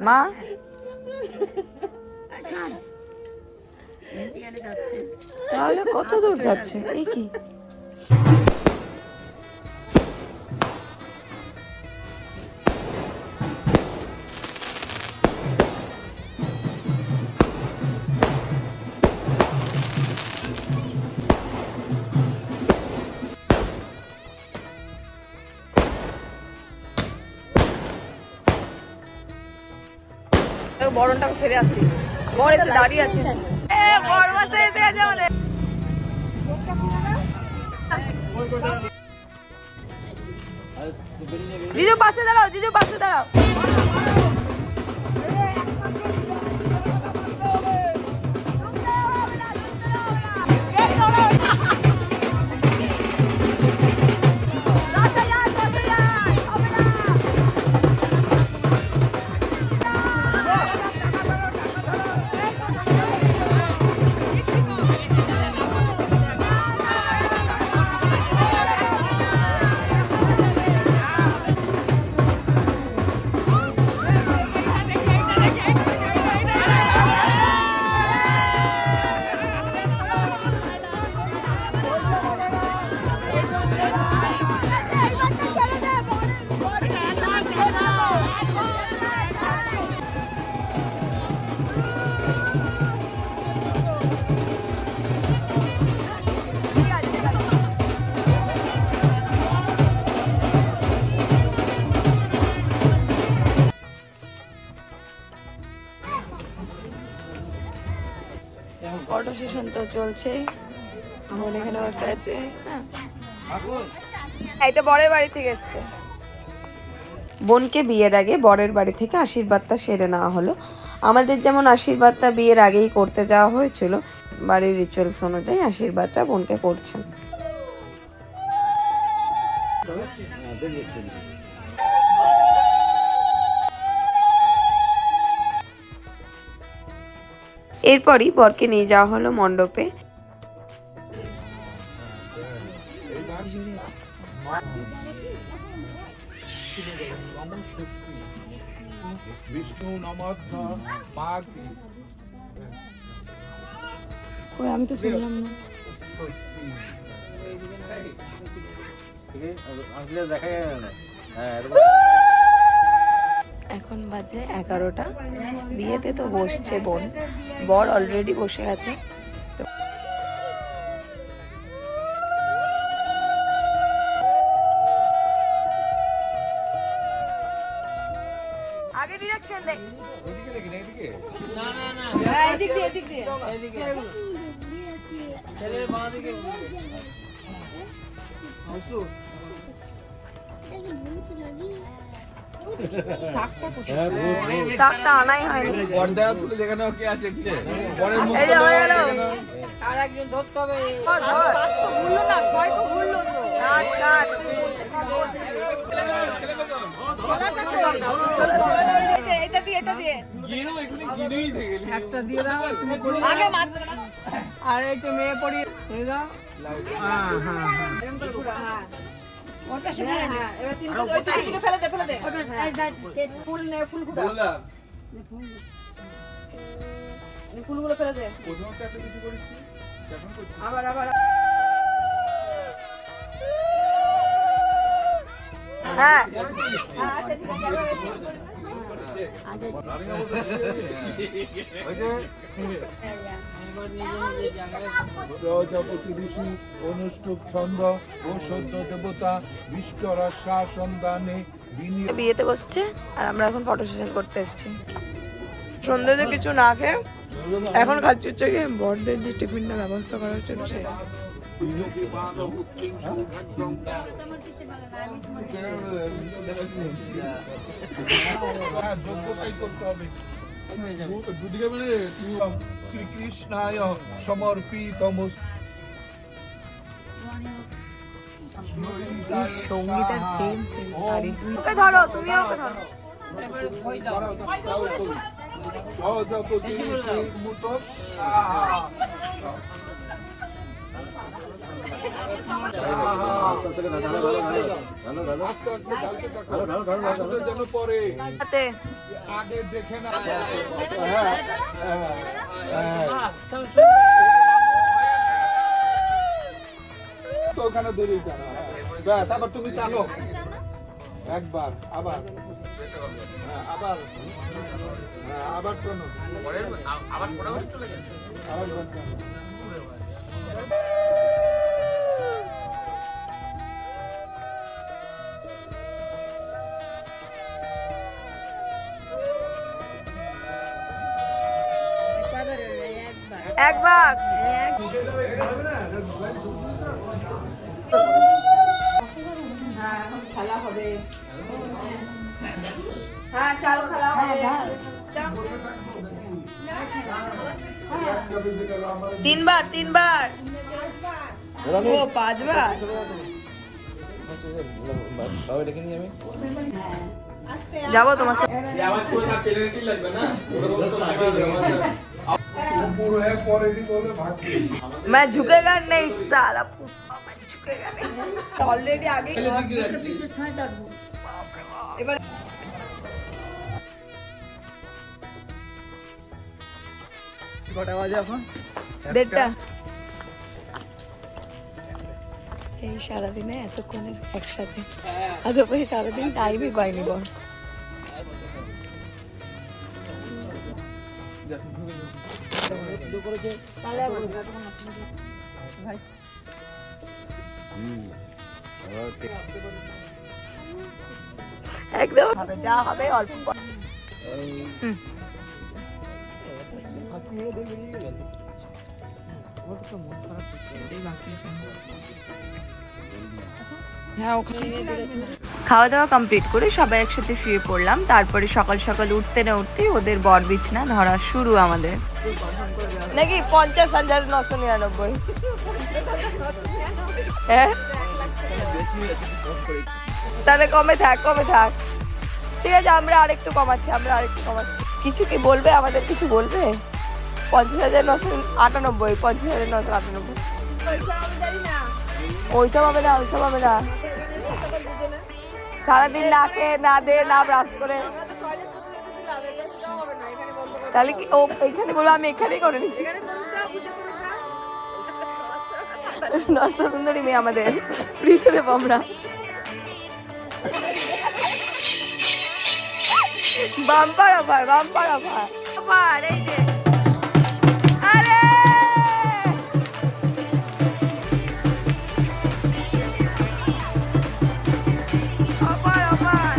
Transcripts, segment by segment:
মা তাহলে কত দূর যাচ্ছে? এই কি বরণটা সেরে আসছি। বর এসে দাঁড়িয়ে আছে। বর মাসে এসে আছে আমাদের। জিজু পাশে দাঁড়াও, জিজু পাশে দাঁড়াও। অটো সেশন তো চলছে, বোন এখানে বসে আছে। এটা বরের বাড়ি থেকে এসছে। বোনকে বিয়ের আগে বরের বাড়ি থেকে আশীর্বাদটা সেরে নেওয়া হলো। আমাদের যেমন আশীর্বাদটা বিয়ের আগেই করতে যাওয়া হয়েছিল, বাড়ির রিচুয়ালস অনুযায়ী আশীর্বাদটা বোনকে করছেন। এরপরই বরকে নিয়ে যাওয়া হলো মণ্ডপে। আমি তো শুনলাম না। এখন বাজে 11টা। বিয়েতে তো বসছে বোন, বর অলরেডি বসে আছে। আগে ডিরেকশন দেখ। এদিকে দেখি না, এদিকে না না না, এদিক দিয়ে এদিক দিয়ে এদিকে ছেলের বাঁ দিকে হাউসু শাকটা আনাই হয়নি। পর্দা তুলে দেখে নাও কে আছে কি পরের মুখ এই যে হয়ে গেল। আর একজন ধরতে হবে। সাত তো ভুললো না, 6 তো ভুললো তো। 7 এটা দিয়ে এটা দিয়ে গিরু এগুলি গিনুই থেকে একটা দিয়ে দাও তুমি পড়ি আগে মার আর এই তো মেয়ে পড়ি হয়ে যাও। হ্যাঁ হ্যাঁ হ্যাঁ ওটা শুনে হ্যাঁ এবার তিনটা ওইটা থেকে ফেলে দে ফুল নে ফুলগুলো বলা নে ফুলগুলো ফেলে দে। প্রথমটা একটা কিছু করিস নি এখন করছিস আবার হ্যাঁ আচ্ছা ঠিক আছে ওই যে প্রজাপতি ঋষি অনুষ্ঠুপ ছন্দ ও সদ্য দেবতা বিষ্টরাশা সন্ধানে বিয়েতে বসছে আর আমরা এখন ফটো সেশন করতে এসেছি। সন্ধ্যেতে কিছু না খেয়ে এখন খাচ্ছি হচ্ছে কি বড়দের যে টিফিনটা ব্যবস্থা করা হচ্ছে সেটা। শ্রীকৃষ্ণায় সমর্পিত সঙ্গীতার সেম ওকে ধরো, তুমি ওকে ধরো। আস্তে আস্তে ঢালতে থাকো, আস্তে যেন পরে আগে দেখে না। তো ওখানে দড়ি টানো, ব্যাস আবার তুমি টানো একবার, আবার আবার আবার টানো, আবার চলে যাচ্ছে, আবার টানো। একবার খেলা হবে, হ্যাঁ চাল খেলা হবে, তিনবার তিনবার, ও পাঁচবার। যাবো তোমার সাথে। मैं झुकेगा नहीं साला पुष्पा, मैं झुकेगा नहीं। ऑलरेडी आगे এবার কটা বাজে এখন? 1:30। এই সারাদিনে এতক্ষণে একসাথে, আদৌ সারাদিন টাইমই পাইনি বল। একদম হবে, যা হবে অল্প। খাওয়া দাওয়া কমপ্লিট করে সবাই একসাথে শুয়ে পড়লাম। তারপরে সকাল সকাল উঠতে না উঠতেই ওদের বর বিছনা ধরা শুরু আমাদের। নাকি 50,999। হ্যাঁ তাহলে কমে থাক, কমে থাক, ঠিক আছে। আমরা আরেকটু কমাচ্ছি, আমরা আরেকটু কমাচ্ছি। কিছু কি বলবে আমাদের, কিছু বলবে? 50,998, 50,998। ওইসব হবে না, ওইসব হবে না। সারাদিন না খেয়ে না দে না ব্রাশ করে, তাহলে কি ও এইখানে বলবো? আমি এখানেই করে নিচ্ছি। নষ্ট সুন্দরী মেয়ে আমাদের ফ্রিতে দেবো আমরা। Bumper offer, bumper offer, offer এই যে। আরে অফার অফার।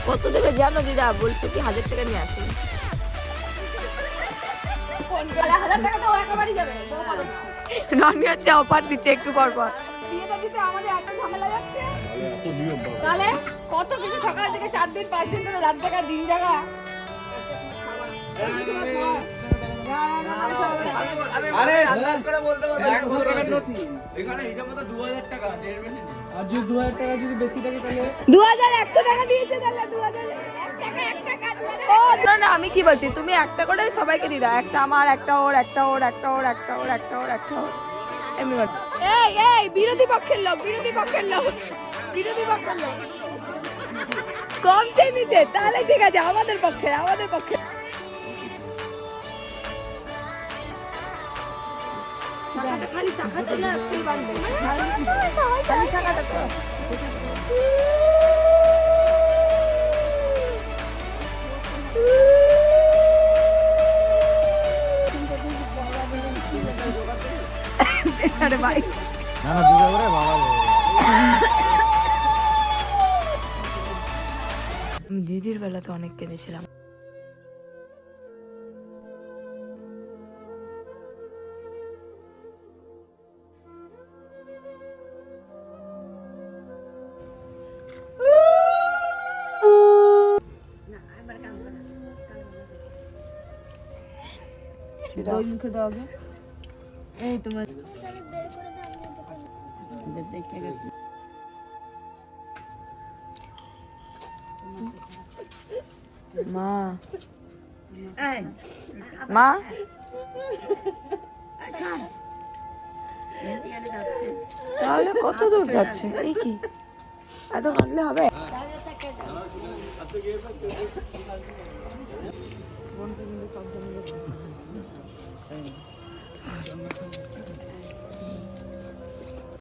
কত দেবে জানো দিদা? বলছে কি 1000 টাকা নিয়ে আসে। ননি হচ্ছে অফার দিচ্ছে একটু পর পর। তাহলে কত কিছু সকাল থেকে 4 দিন 5 দিন ধরে রাত জাগা দিন জাগা। আরে করে বলতে পারবে 100 টাকার নোট এখানে হিসাব মতো 2000 টাকা আছে, এর বেশি নেই। আর যদি 2000 টাকা যদি বেশি থাকে তাহলে 2100 টাকা দিয়েছে, তাহলে 2000 1 টাকা 2000। ও না না, আমি কি বলছি, তুমি একটা করে সবাইকে দিয়ে দাও। একটা আমার, একটা ওর, একটা ওর, একটা ওর, একটা ওর, একটা ওর, একটা ওর, এমনি বল। এই এই বিরোধী পক্ষের লোক, বিরোধী পক্ষের লোক, বিরোধী পক্ষের লোক কম চেয়ে নিচে, তাহলে ঠিক আছে। আমাদের পক্ষে, আমাদের পক্ষে। খালি শাখাটা না একটুই বাঁধবে, খালি শাখাটা তো। আরে ভাই না না দুটো করে বাবা আমি দিদির বেলাতে অনেক কেঁদেছিলাম। দই মুখে দাও আগে। এই তোমার মা মা তাহলে কত দূর যাচ্ছে? এই কি এত কাঁদলে হবে?